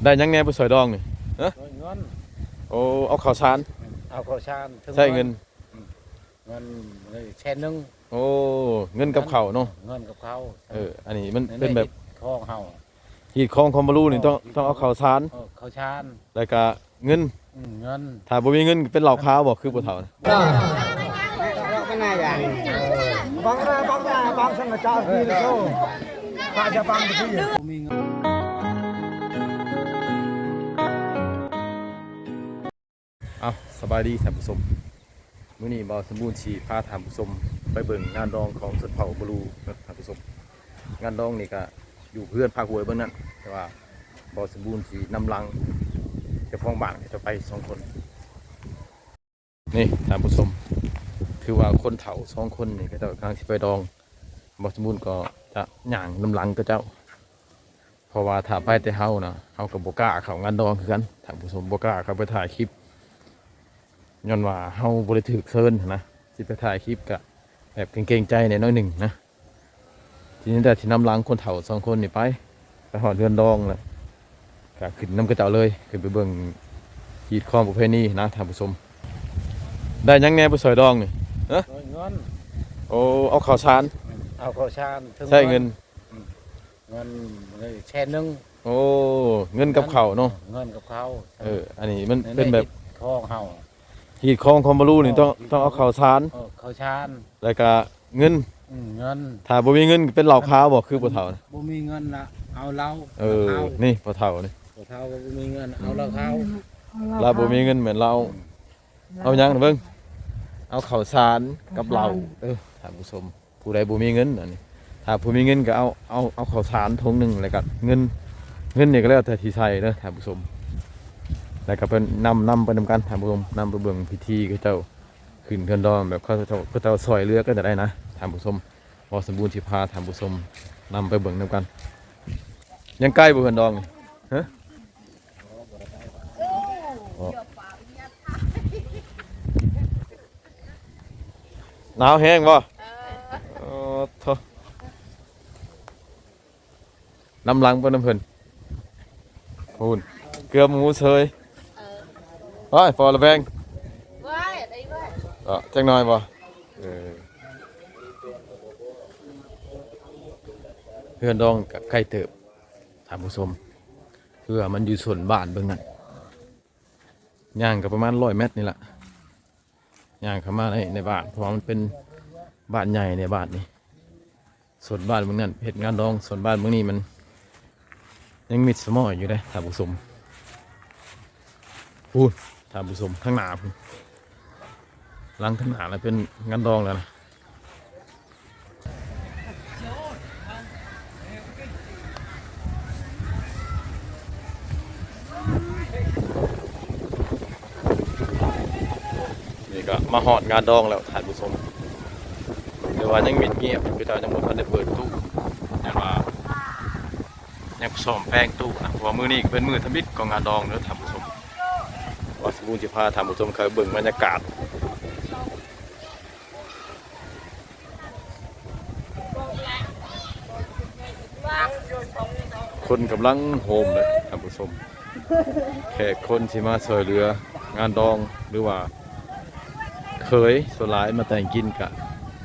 ได้ยังแหน่ไปซอยดองนี่ฮะเงินโอ้เอาข้าวสารเอาข้าวสารใช้เงินเงินเลยแช่นึงโอ้เงินกับข้าวเนาะเงินกับข้าวอันนี้มันเป็นแบบของเฮาหีดของคอมบารูนี่ต้องเอาข้าวสารข้าวสารแล้วก็เงินถ้าบ่มีเงินเป็นเหล้าขาวบ่คือบ่เฒ่านะcái này à băng sang là cho đi được không phải cho băng được cái gì เอาสบายดีท่านผู้ชมมื้อนี้บ่าวสมบูรณ์สิพาท่านผู้ชมไปเบิ่งงานดองของชนเผ่าบารูท่านผู้ชมงานดองนี่ก็อยู่เพื่อนภาคหวยเบิ่งนั่นแต่ว่าบ่าวสมบูรณ์สินำลังเจ้าของบ้านจะไป2คนนี่ท่านผู้ชมคือว่าคนเฒ่า2คนนี่ก็เจ้ากำลังสิไปดองบ่าวสมบูรณ์ก็จะย่างนำลังกับเจ้าเพราะว่าถ้าไปแต่เฮานะเฮาก็บ่กล้าเข้างานดองคือกันท่านผู้ชมบ่กล้าเข้าไปถ่ายคลิปย้อนว่าเฮาบ่ได้ถูกเชิญนะสิไปถ่ายคลิปก็แบบเกรงใจหน่อยนึงนะทีนี้แต่ที่นำลังคนเฒ่า2คนนี่ไปหอดเรือนดองแล้วก็ขึ้นนำกระเจ้าเลยขึ้นไปเบิ่งฮีดของประเพณีนะท่านผู้ชมได้ยังแหน่ไปซอยดองนี่ฮะเงินโอ้เอาข้าวสารเอาข้าวสารใช้เงินเลยแช่นึงโอ้เงินกับข้าวเนาะเงินกับข้าวอันนี้มันเป็นแบบของเฮาหีดของคอมบารูนี่ต้องเอาข้าวสารข้าวสารแล้วก็เงินถ้าบ่มีเงินเป็นเหล้าขาวบ่คือบ่เฒ่านะบ่มีเงินละเอาเหล้านี่บ่เฒ่านี่บ่เฒ่าบ่มีเงินเอาเหล้าขาวเราบ่มีเงินเหมือนเราเอาหยังเบิ่งเอาข้าวสารกับเหล้าท่านผู้ชมผู้ใดบ่มีเงินอันนี้ถ้าผู้มีเงินก็เอาข้าวสารถุงนึงแล้วก็เงินนี่ก็แล้วแต่ที่ใช้เด้อท่านผู้ชมแล้วก็เป็นนำไปนำกันท่านผู้ชมนำไปเบิ่งพิธีเขาเจ้าขึ้นเรือนดองแบบเขาเจ้าซอยเรือก็จะได้นะท่านผู้ชมบ่สมบูรณ์สิพาท่านผู้ชมนำไปเบิ่งนำกันยังใกล้บ่เรือนดองนี่ฮะหนาวแห้งบ่โธ่น้ำลังเพิ่นน้ำเพิ่นพูนเกลือหมูเชยว้ายพอละแบงจังน้อยบ่เพื่อนดองกับไข่เติบถามผู้ชมเพื่อมันอยู่ส่วนบ้านเบิ่งนั่นย่างกับประมาณ100 เมตรนี่แหละย่างเข้ามาในบ้านเพราะมันเป็นบ้านใหญ่ในบ้านนี่ส่วนบ้านเบิ่งนั่นเฮ็ดงานดองส่วนบ้านเบิ่งนี่มันยังมิดสมออยู่เลยถามผู้ชมพูดถามผู้ชมข้างหน้าพูดหลังข้างหน้าแล้วเป็นงานดองแล้วนะนี่ก็มาหอดงานดองแล้วถามผู้ชมเดี๋ยวว่ายังมิดเงียบคือเราจะหมดทันได้เปิดตู้แต่ว่ายังซ่อมแป้งตู้นะเพราะมือนี้เป็นมือทำบิดของงานดองเนื้อถามผู้ชมว่าสมบูรณ์จะพาทำผู้ชมเคยเบิ่งบรรยากาศคนกำลังโฮมเลยท่านผู้ชมแขกคนที่มาช่วยเหลืองานดองหรือว่าเคยส่วนหลายมาแต่งกินกะ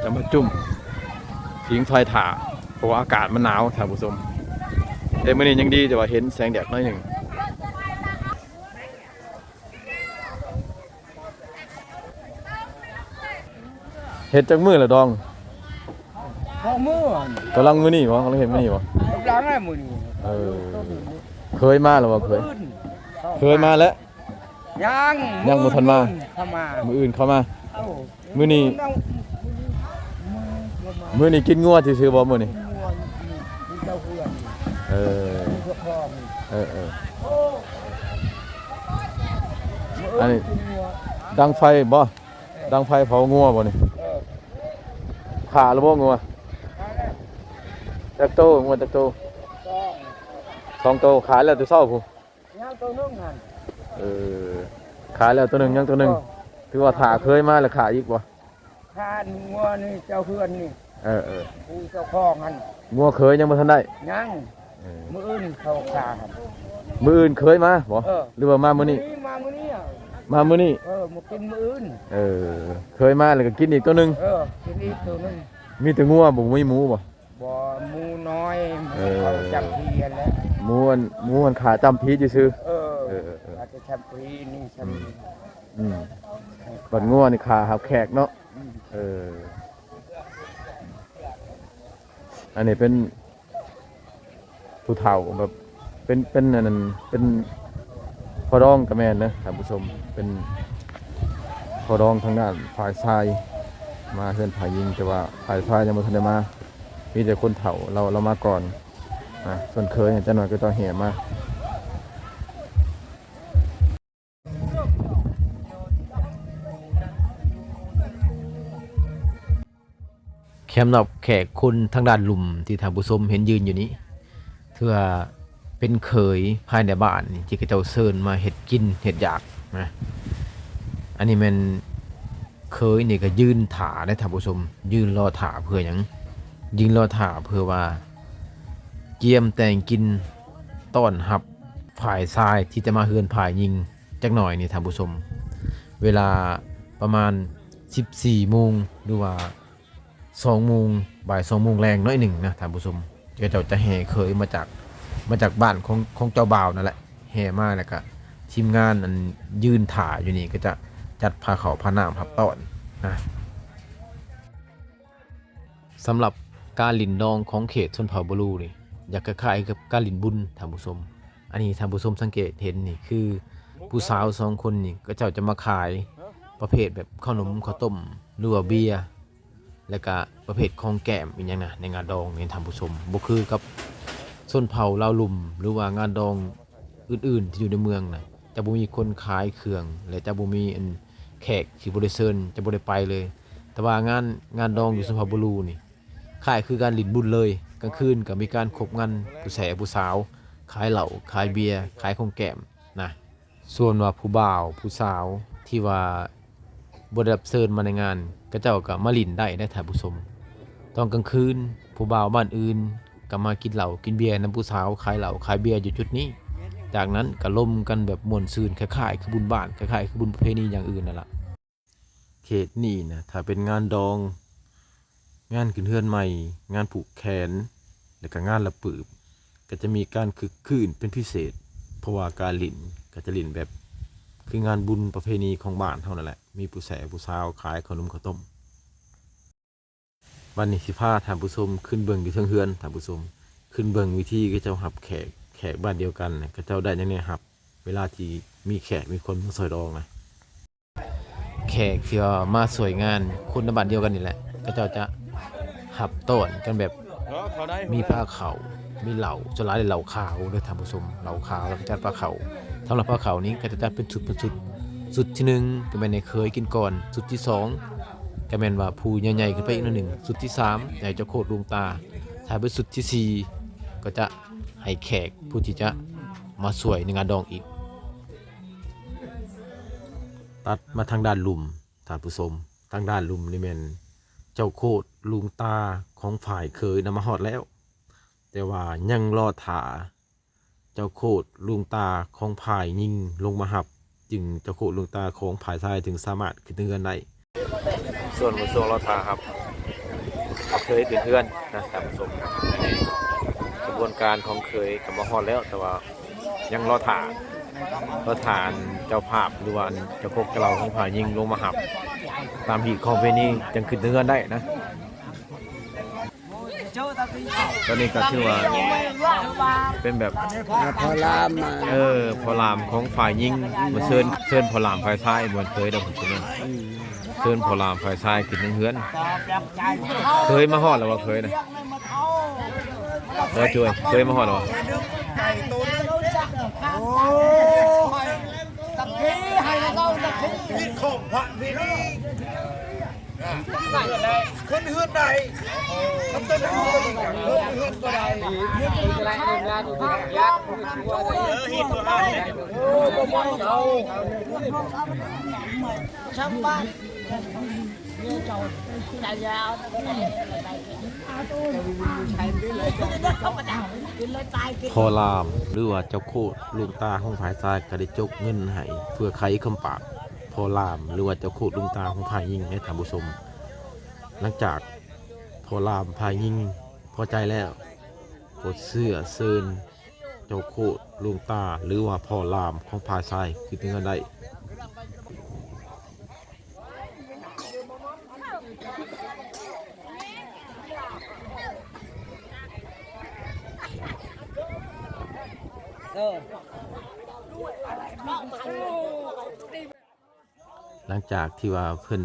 จะมาจุ่มทิ้งไฟถ่าเพราะว่าอากาศมันหนาวท่านผู้ชมแต่มื่อนี้ยังดีแต่ว่าเห็นแสงแดดน้อยหนึ่งเห็ดจากมือละดองมือกำลังมือนี่วะกำลังเห็นมือนี่วะล้างไงมือนี่เคยมาหรือวะเคยมาแล้วยังมือทันมามืออื่นเข้ามามือนี่กินงัวที่ซื้อบ่มือนี่อันนี้ดังไฟบ่ดังไฟเผางัวบ่นี่ขาหรือบ่งัวจักโตงัวจักโต2 โตขายแล้วตัวเศร้าผู้ขายแล้วตัวหนึ่งยังตัวหนึ่งถือว่าขาเคยมาแล้วขาอีกบ่ขางัวนี่เจ้าเพื่อนนี่ผู้เจ้าของกันงัวเคยยังบ่ทันได้ยัง มื้ออื่นเขาคาครับ มื้ออื่นเคยมาบ่ เออ หรือว่ามามื้อนี้ มามื้อนี้อ่ะ มามื้อนี้ มากินมื้ออื่น เคยมาแล้วก็กินอีกตัวหนึง กินอีกตัวนึง มีแต่งัวบ่มีหมูบ่ บ่หมูน้อยหมู เออ เขาจำเพียนแล้ว หมูมันขาจำพีซื่อ อาจจะจำพีนี่จำ อืมบัดงัวนี่ขาหับแขกเนาะอันนี้เป็นผู้เฒ่าแบบเป็นอันนั้นเป็นพ่อรองกับแม่นนะท่านผู้ชมเป็นพ่อรองทางด้านฝ่ายชายมาเฮือนฝ่ายหญิงแต่ว่าฝ่ายชายยังบ่ทันได้มามีแต่คนเฒ่าเรามาก่อนส่วนเคยเนี่ยจังหน่อยก็ต้องแห่มาแคมป์รับแขกคนทางด้านลุ่มที่ท่านผู้ชมเห็นยืนอยู่นี้เพื่อเป็นเคยภายในบ้านนี่ที่เขาเจ้าเชิญมาเฮ็ดกินเฮ็ดอยากนะอันนี้แม่นเคยนี่ก็ยืนถาได้ท่านผู้ชมยืนรอถาเพื่อหยังยืนรอถาเพื่อว่าเกียมแต่งกินต้อนรับฝ่ายชายที่จะมาเฮือนฝ่ายหญิงจักหน่อยนี่ท่านผู้ชมเวลาประมาณ 14 โมงหรือว่า2 โมงบ่าย 2 โมงแรงน้อยหนึ่งนะท่านผู้ชมเจ้าจะแห่เคยมาจากบ้านของเจ้าบ่าวนั่นแหละแห่มาแล้วก็ทีมงานอันยืนถ่าอยู่นี่ก็จะจัดพาเขาพาน้ำพับต้อนนะสำหรับการหลินดองของเขตชนเผ่าบลูนี่อยากคล้ายๆกับการหลินบุญท่านผู้ชมอันนี้ท่านผู้ชมสังเกตเห็นนี่คือผู้สาว2 คนนี่ก็เจ้าจะมาขายประเภทแบบขนมข้าวต้มหรือว่าเบียร์แล้วก็ประเภทของแก้มอีกอย่างนะในงานดองนี่ท่านผู้ชมบ่คือกับชนเผ่าลาวลุ่มหรือว่างานดองอื่นๆที่อยู่ในเมืองนะจะบ่มีคนขายเครื่องและจะบ่มีแขกที่บ่ได้เชิญจะบ่ได้ไปเลยแต่ว่างานดองอยู่ชนเผ่าบลูนี่คล้ายคือการหลินบุญเลยกลางคืนก็มีการคบงานผู้แสผู้สาวขายเหล้าขายเบียร์ขายของแก้มนะส่วนว่าผู้บ่าวผู้สาวที่ว่าบ่ได้รับเชิญมาในงานก็เจ้าก็มาหลินได้ท่านผู้ชมตอนกลางคืนผู้บ่าวบ้านอื่นก็มากินเหล้ากินเบียร์นำผู้สาวขายเหล้าขายเบียร์อยู่จุดนี้จากนั้นก็ล่มกันแบบม่วนซื่นคล้ายๆคือบุญบ้านคล้ายๆคือบุญประเพณีอย่างอื่นนั่นล่ะเขตนี้นะถ้าเป็นงานดองงานขึ้นเฮือนใหม่งานผูกแขนแล้วก็งานละปืบก็จะมีการคึกคืนเป็นพิเศษเพราะว่าการหลินก็จะหลินแบบคืองานบุญประเพณีของบ้านเท่านั้นแหละมีผู้แสผู้สาวขายขนมข้าวต้มวันนี้สิพาท่านผู้ชมขึ้นเบิ่งอยู่เทิงเฮือนท่านผู้ชมขึ้นเบิ่งวิธีก็เจ้าหับแขกบ้านเดียวกันก็เจ้าได้ยังไงหับเวลาที่มีแขกมีคนมาสอยดองนะแขกที่มาสวยงานคนในบ้านเดียวกันนี่แหละก็เจ้าจะหับต้อนกันแบบมีผ้าเขามีเหล่าจนร้ายเหล่าขาวด้วยท่านผู้ชมเหล่าขาวแล้วก็จัดผ้าเขาสำหรับผ้าเขานี้ก็จะจัดเป็นชุดที่1ก็แม่นในเคยกินก่อนชุดที่2ก็แม่นว่าผู้ใหญ่ๆขึ้นไปอีกหนึ่งชุดที่3ใหญ่จะโคตรดวงตาถ้าเป็นชุดที่4ก็จะให้แขกผู้ที่จะมาสวยในงานดองอีกตัดมาทางด้านลุ่มท่านผู้ชมทางด้านลุ่มนี่แม่นเจ้าโคตรลุงตาของฝ่ายเคยนำมาฮอดแล้วแต่ว่ายังรอถาเจ้าโคตรลุงตาของฝ่ายยิงลงมาหับจึงเจ้าโคตรลุงตาของฝ่ายชายถึงสามารถขึ้นเฮือนได้ส่วนผู้ทรงรอถาครับเคยขึ้นเฮือนนะท่านผู้ชมกระบวนการของเคยกับมาฮอดแล้วแต่ว่ายังรอถาเจ้าภาพหรือว่าเจ้าโคกเจ้าเราของฝ่ายยิงลงมาหับตามหีบของเพนี่จังขึ้นเฮือนได้นะตอนนี้ก็ถือว่าเป็นแบบพอลามมาพอลามของฝ่ายยิงมาเชิญพอลามฝ่ายซ้ายเหมือนเคยเดิมผมเนี่ยเชิญพอลามฝ่ายซ้ายขึ้นเฮือนเคยมาฮอดแล้วว่าเคยนะช่วยเคยมาฮอดแล้วตะกี้ให้เราตะกี้กินของพระพี่นี่ขึ้นเฮือนใดทำต้นเฮือนก็ได้หินตัวได้เอาช่างบ้านเนี่ยเจ้าใจยาว พอรามหรือว่าเจ้าโคตรลุงตาของผายทรายก็ได้จกเงินให้เพื่อไขคำปากพอรามหรือว่าเจ้าโคตรลุงตาของผายยิ่งให้ท่านผู้ชมหลังจากพอรามผายยิ่งพอใจแล้วกดเสื้อเซินเจ้าโคตรลุงตาหรือว่าพอรามของผายทรายคือถึงกันได้หลังจากที่ว่าเพิ่น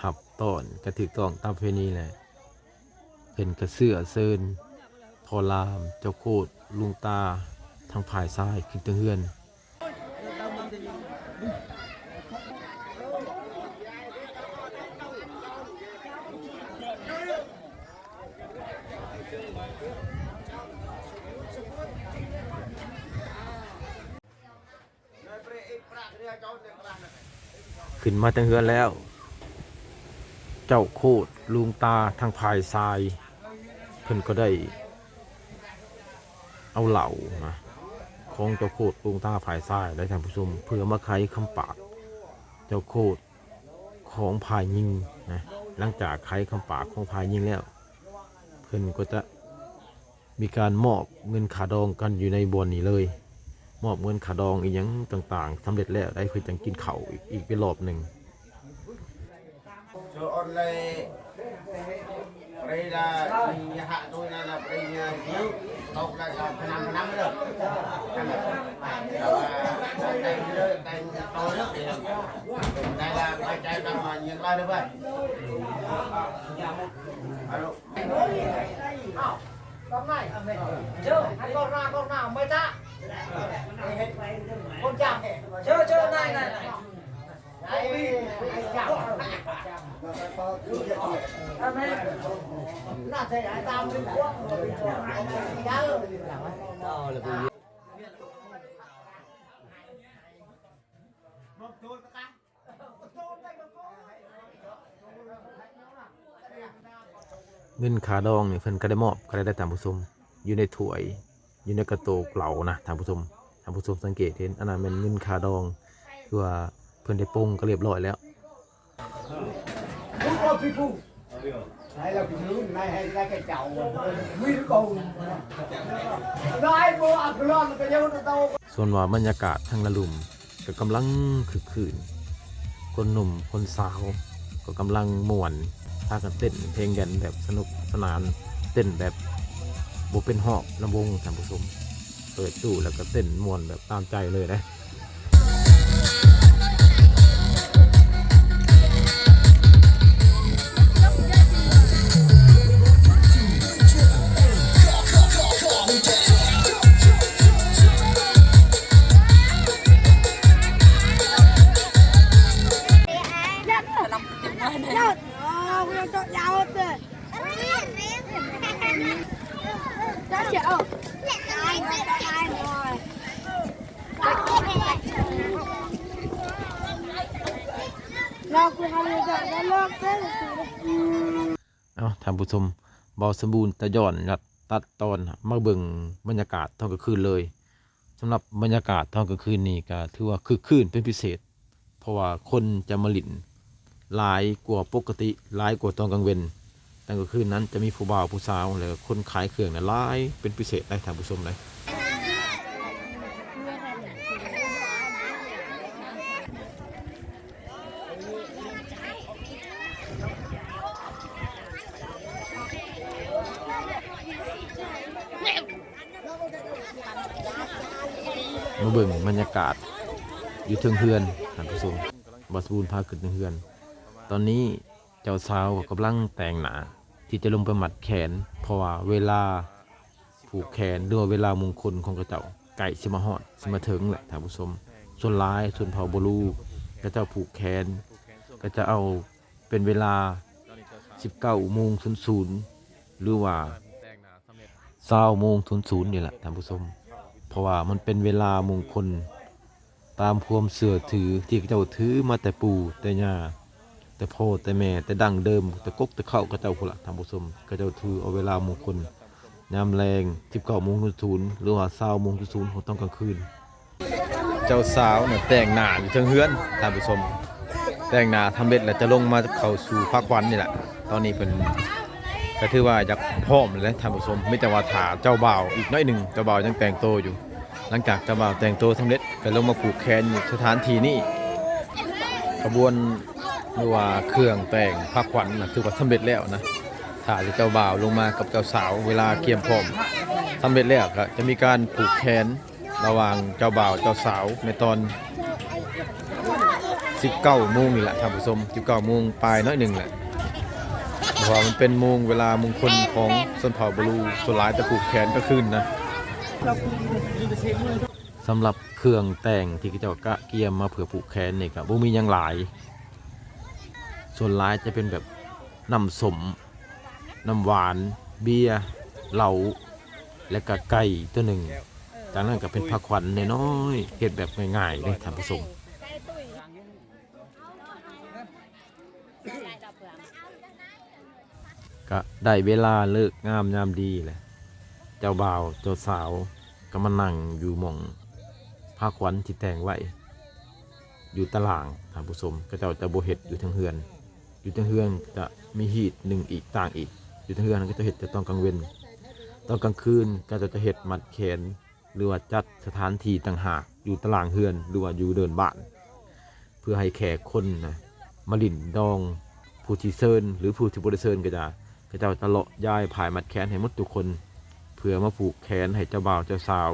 หับต้อนกระถือต้องตามเพณีแหละเพิ่นกระเสื้อเซินพอรามเจ้าโคตรลุงตาทางผายทรายขึ้นเตือนขึ้นมาตั้งเฮือนแล้วเจ้าโคตรลุงตาทางผายทรายเพิ่นก็ได้เอาเหล่านะของเจ้าโคตรลุงตาผายทรายได้ท่านผู้ชมเพื่อมาไขคำปากเจ้าโคตรของผายยิงนะหลังจากไขคำปากของผายยิงแล้วเพิ่นก็จะมีการมอบเงินขาดองกันอยู่ในบวนนี้เลยมอบเงินขาดองอีกอย่างต่างๆสำเร็จแล้วได้เพื่อจังกินข้าวอีกเป็นรอบหนึ่ง cho online đây là nhà hạ tôi là đây thiếu tộc là năm được đây tôi nước thì đây là hai trái năm mà nhìn ba được vậy alo con này chưa anh con nào mới ta con chạm chưa này nàyเงินขาดองเนี่ยเพิ่นก็ได้มอบก็ได้ตามผู้ชมอยู่ในถ้วยอยู่ในกระโตกเหลานะท่านผู้ชมสังเกตเห็นอันนั้นเป็นเงินขาดองคือว่าเพิ่นได้ปรุงก็เรียบร้อยแล้ว Đây là cái thứ này hay là cái chậu nguyên cầu đây bộ ạc lon cái dâu nó đâu ส่วนว่าบรรยากาศทางละลุ่มก็กำลังคึกคืนคนหนุ่มคนสาวก็กำลังม่วนพากันเต้นเพลงกันแบบสนุกสนานเต้นแบบบ่เป็นหอบลำวงท่านผู้ชมเปิดตู้แล้วก็เต้นม่วนแบบตามใจเลยนะเอาท่านผู้ชมเบาสมบูรณ์ตะย้อนตัดตอนมาเบิ่งบรรยากาศตอนกลางคืนเลยสำหรับบรรยากาศตอนกลางคืนนี่ก็ถือว่าคึกคืนเป็นพิเศษเพราะว่าคนจะมาหลิ่นหลายกว่าปกติหลายกว่าตอนกลางเว้นตอนกลางคืนนั้นจะมีผู้บ่าวผู้สาวแล้วคนขายเครื่องน่ะหลายเป็นพิเศษได้ท่านผู้ชมเลยมาเบิ่งบรรยากาศอยู่เทิงเฮือนท่านผู้ชมบอสบูนพาขึ้นเทิงเฮือนตอนนี้เจ้าสาวกำลังแต่งหนาที่จะลงไปหมัดแขนเพราะว่าเวลาผูกแขนหรือว่าเวลามงคลของกระเจ้าไก่สิมาฮอดสิมาถึงแหละท่านผู้ชมส่วนร้ายส่วนเผาบลูกระเจ้าผูกแขนก็จะเอาเป็นเวลา 19:00 หรือว่า 20:00นี่แหละท่านผู้ชมเพราะว่ามันเป็นเวลามงคลตามความเสื่อถือที่เจ้าถือมาแต่ปู่แต่ย่า แต่พ่อแต่แม่แต่ดั้งเดิมแต่กกแต่เข้าก็เจ้าพุ่นละท่านผู้ชมก็เจ้าถือเอาเวลามงคลยามแรง19:00หรือว่า20:00ของตอนกลางคืนเจ้าสาวเนี่ยแต่งหน้าอยู่เทิงเฮือนท่านผู้ชมแต่งหน้าทำเบ็ดแล้วจะลงมาเข้าสู่ภาควันนี่แหละตอนนี้เป็นก็ถือว่าอยากพร้อมเลยท่านผู้ชมไม่แต่ว่าถาเจ้าบ่าวอีกน้อยหนึ่งเจ้าบ่าวยังแต่งโตอยู่หลังจากเจ้าบ่าวแต่งโตสำเร็จก็ลงมาผูกแขนอยู่สถานที่นี้ขบวนหรือว่าเครื่องแต่งภาควันนะถือว่าสำเร็จแล้วนะถ้าเจ้าบ่าวลงมากับเจ้าสาวเวลาเกี่ยมพร้อมสำเร็จแล้วก็จะมีการผูกแขนระหว่างเจ้าบ่าวเจ้าสาวในตอน19 โมงนี่แหละท่านผู้ชม19 โมงปลายน้อยหนึ่งแหละเพราะว่ามันเป็นโมงเวลามงคลของชนเผ่าบลูส่วนหลายจะผูกแขนก็ขึ้นนะสำหรับเครื่องแต่งที่เจ้ากะเกียมมาเผื่อผูกแขนนี่ครับบ่มีหยังหลายส่วนหลายจะเป็นแบบน้ำส้มน้ำหวานเบียร์เหล้าและก็ไก่ตัวหนึ่งจากนั้นก็เป็นผักขวัญน้อยๆเฮ็ดแบบง่ายๆเลยท่านผู้ชมก็ได้เวลาเลิกงามยามดีแหละเจ้าบ่าวเจ้าสาวก็มานั่งอยู่หม่องผ้าขวัญที่แต่งไว้อยู่ตารางท่านผู้ชมก็เจ้าจะโบเฮ็ดอยู่ทั้งเฮือนอยู่ทั้งเฮือนจะมีฮีตหนึ่งอีกต่างอีกอยู่ทั้งเฮือนก็จะเฮ็ดจะต้องกลางเว้นตอนกลางคืนก็จะเฮ็ดมัดแขนหรือว่าจัดสถานที่ต่างหากอยู่ตารางเฮือนหรือว่าอยู่เดินบ้านเพื่อให้แขกคนนะมาลิ่นดองผู้ที่เซิร์นหรือผู้ที่บริเซิร์นก็จะเจ้าตะเลาะย้ายผายมัดแขนให้หมดทุกคนเพื่อมาผูกแขนให้เจ้าบ่าวเจ้าสาว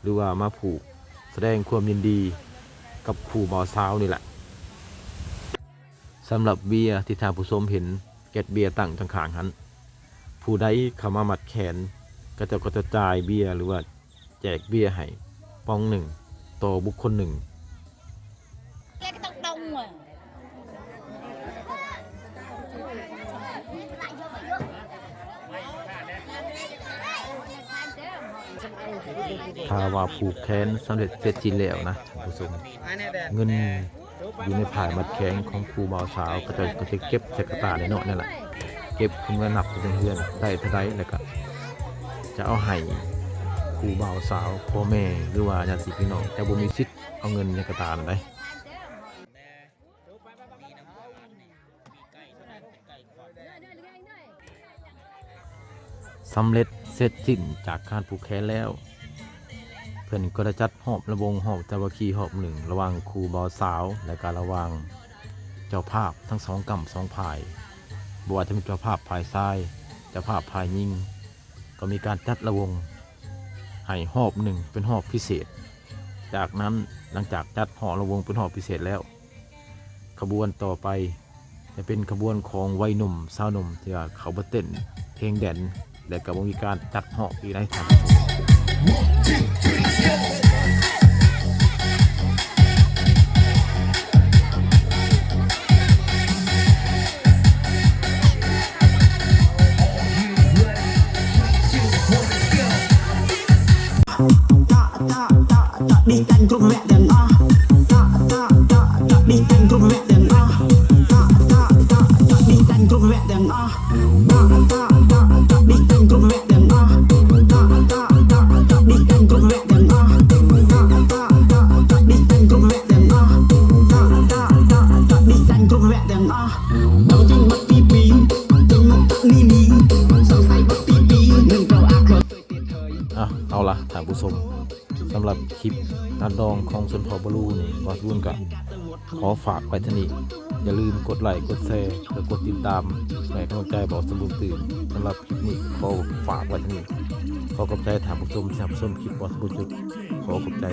หรือว่ามาผูกแสดงความยินดีกับคู่บ่าวสาวนี่แหละสำหรับเบียร์ที่ทางผู้ชมเห็นแกะเบียร์ตั้งข้างๆนั้นผู้ใดเข้ามามัดแขนก็จะจ่ายเบียร์หรือว่าแจกเบียร์ให้ป้องหนึ่งต่อบุคคลหนึ่งถ้าว่าผูกแขนสำเร็จเสร็จสิ้นแล้วนะท่านผู้ชมเงินอยู่ในผายมัดแขนของครูบ่าวสาวก็จะเก็บใส่กระตาในเนาะนั่นแหละเก็บขึ้นมานับเป็นเดือนได้เท่าไรแล้วก็จะเอาให้ครูบ่าวสาวพ่อแม่หรือว่าญาติพี่น้องแต่บ่มีสิทธิ์เอาเงินในกระตาได้สำเร็จเสร็จสิ้นจากการผูกแขนแล้วเพื่อนก็ได้จัดหอบระวงหอบตะวคีหอบหนึ่งระหว่างครูบ่าวสาวและการระหว่างเจ้าภาพทั้งสองกำสองพายบัวจะมีเจ้าภาพพายซ้ายเจ้าภาพพายยิงก็มีการจัดระวงให้หอบหนึ่งเป็นหอบพิเศษจากนั้นหลังจากจัดหอบระวงเป็นหอบพิเศษแล้วขบวนต่อไปจะเป็นขบวนของวัยหนุ่มสาวหนุ่มที่เขาบัเต้นเพลงแดนและก็มีการจัดหอบอีกได้ทันđi canh cục mẹ đàn o đi canh cục mẹ đàn o đi canh cục mẹ đàn o đi canh cục mẹ đàn o đi canh cục mẹ đàn o đi canh cục mẹ đàn o đi canh cục mẹ đàn o đầu tiên bắt pi pi từng một tắc ni ni sau say bắt pi pi đừng cầu ác rồi เอาละท่านผู้ชมสำหรับคลิปนัดดองของชนเผ่าบลูนี่วาดวุ่นกับขอฝากไว้ที่นี่อย่าลืมกดไลค์กดแชร์และกดติดตามให้กำลังใจบอกสมบูรณ์ตื่นสำหรับคลิปนี้ขอฝากไว้ที่นี่ขอขอบใจท่านผู้ชมที่รับชมคลิปบอกสมบูรณ์จุดขอขอบใจ